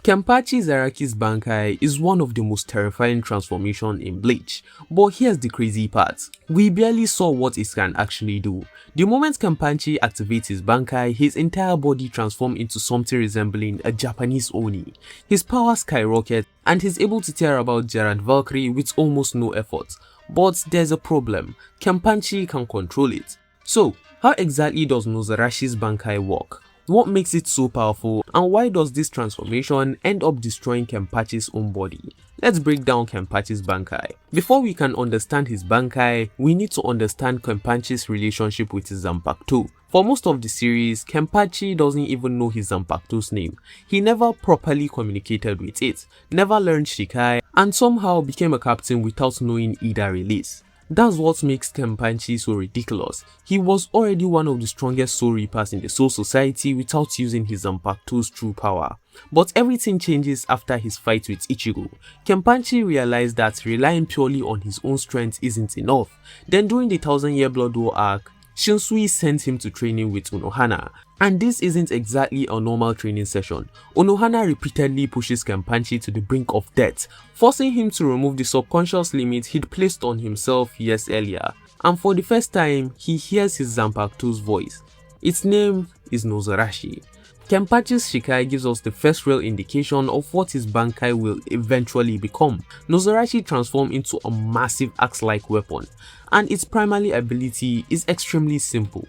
Kenpachi Zaraki's Bankai is one of the most terrifying transformations in Bleach, but here's the crazy part. We barely saw what it can actually do. The moment Kenpachi activates his Bankai, his entire body transforms into something resembling a Japanese Oni. His power skyrockets and he's able to tear about Gerard Valkyrie with almost no effort. But there's a problem. Kenpachi can control it. So, how exactly does Nozarashi's Bankai work? What makes it so powerful, and why does this transformation end up destroying Kenpachi's own body? Let's break down Kenpachi's Bankai. Before we can understand his Bankai, we need to understand Kenpachi's relationship with his Zanpakuto. For most of the series, Kenpachi doesn't even know his Zanpakuto's name. He never properly communicated with it, never learned Shikai, and somehow became a captain without knowing either release. That's what makes Kenpachi so ridiculous. He was already one of the strongest Soul Reapers in the Soul Society without using his Zanpakuto's true power. But everything changes after his fight with Ichigo. Kenpachi realized that relying purely on his own strength isn't enough. Then during the 1000-year Blood War arc, Shinsui sent him to training with Unohana. And this isn't exactly a normal training session. Unohana repeatedly pushes Kenpachi to the brink of death, forcing him to remove the subconscious limit he'd placed on himself years earlier. And for the first time, he hears his Zanpakuto's voice. Its name is Nozarashi. Kenpachi's Shikai gives us the first real indication of what his Bankai will eventually become. Nozarashi transforms into a massive axe-like weapon, and its primary ability is extremely simple: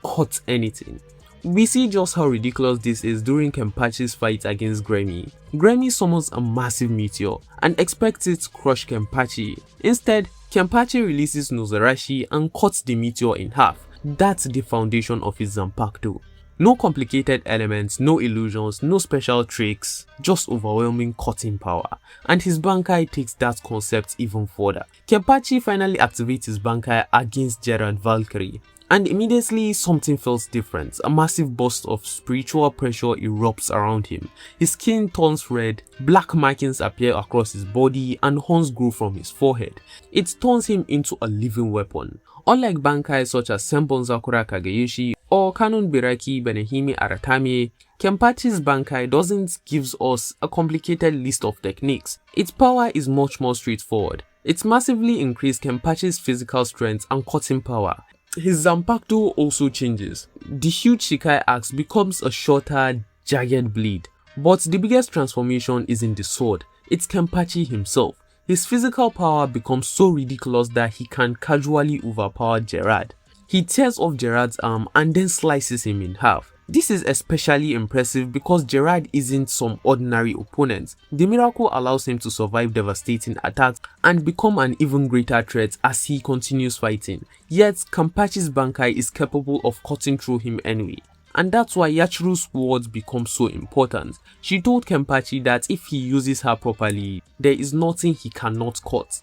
cut anything. We see just how ridiculous this is during Kenpachi's fight against Gremi. Gremi summons a massive meteor and expects it to crush Kenpachi. Instead, Kenpachi releases Nozarashi and cuts the meteor in half. That's the foundation of his Zanpakuto. No complicated elements, no illusions, no special tricks, just overwhelming cutting power. And his Bankai takes that concept even further. Kenpachi finally activates his Bankai against Gerard Valkyrie, and immediately something feels different. A massive burst of spiritual pressure erupts around him. His skin turns red, black markings appear across his body, and horns grow from his forehead. It turns him into a living weapon. Unlike Bankai such as Senbon Sakura Kageyoshi or Kanon Biraki Benehime Aratame, Kenpachi's Bankai doesn't give us a complicated list of techniques. Its power is much more straightforward. It massively increased Kenpachi's physical strength and cutting power. His Zanpakuto also changes. The huge Shikai axe becomes a shorter, jagged blade. But the biggest transformation isn't the sword, it's Kenpachi himself. His physical power becomes so ridiculous that he can casually overpower Gerard. He tears off Gerard's arm and then slices him in half. This is especially impressive because Gerard isn't some ordinary opponent. The miracle allows him to survive devastating attacks and become an even greater threat as he continues fighting. Yet, Kenpachi's Bankai is capable of cutting through him anyway. And that's why Yachiru's words become so important. She told Kenpachi that if he uses her properly, there is nothing he cannot cut.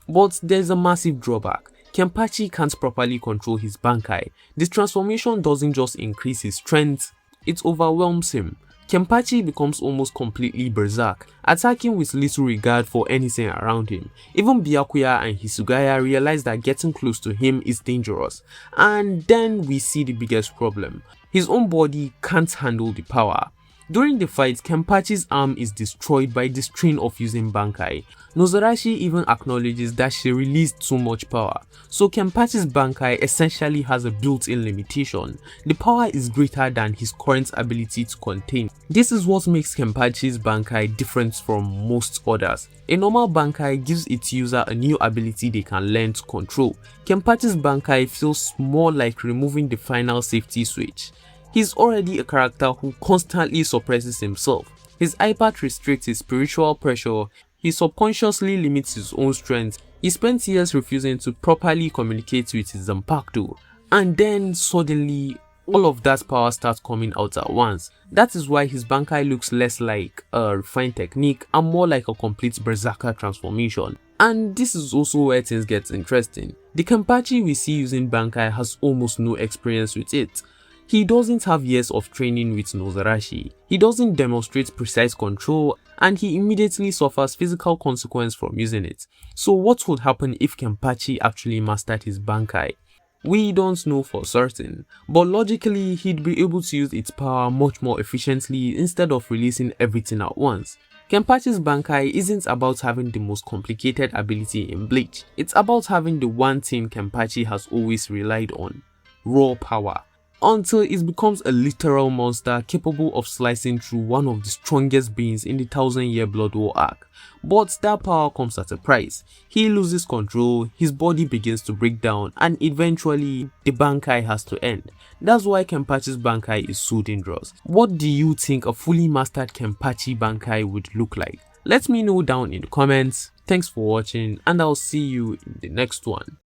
But there's a massive drawback. Kenpachi can't properly control his Bankai. This transformation doesn't just increase his strength, it overwhelms him. Kenpachi becomes almost completely berserk, attacking with little regard for anything around him. Even Byakuya and Hisugaya realize that getting close to him is dangerous. And then we see the biggest problem. His own body can't handle the power. During the fight, Kenpachi's arm is destroyed by the strain of using Bankai. Nozarashi even acknowledges that she released too much power, so Kenpachi's Bankai essentially has a built-in limitation. The power is greater than his current ability to contain. This is what makes Kenpachi's Bankai different from most others. A normal Bankai gives its user a new ability they can learn to control. Kenpachi's Bankai feels more like removing the final safety switch. He's already a character who constantly suppresses himself. His iPad restricts his spiritual pressure, he subconsciously limits his own strength, he spends years refusing to properly communicate with his Zanpakuto, and then suddenly all of that power starts coming out at once. That is why his Bankai looks less like a refined technique and more like a complete berserker transformation. And this is also where things get interesting. The Kenpachi we see using Bankai has almost no experience with it. He doesn't have years of training with Nozarashi, he doesn't demonstrate precise control, and he immediately suffers physical consequence from using it. So what would happen if Kenpachi actually mastered his Bankai? We don't know for certain, but logically he'd be able to use its power much more efficiently instead of releasing everything at once. Kenpachi's Bankai isn't about having the most complicated ability in Bleach, it's about having the one thing Kenpachi has always relied on: raw power. Until it becomes a literal monster capable of slicing through one of the strongest beings in the 1000-year Blood War arc. But that power comes at a price. He loses control, his body begins to break down, and eventually the Bankai has to end. That's why Kenpachi's Bankai is so dangerous. What do you think a fully mastered Kenpachi Bankai would look like? Let me know down in the comments. Thanks for watching, and I'll see you in the next one.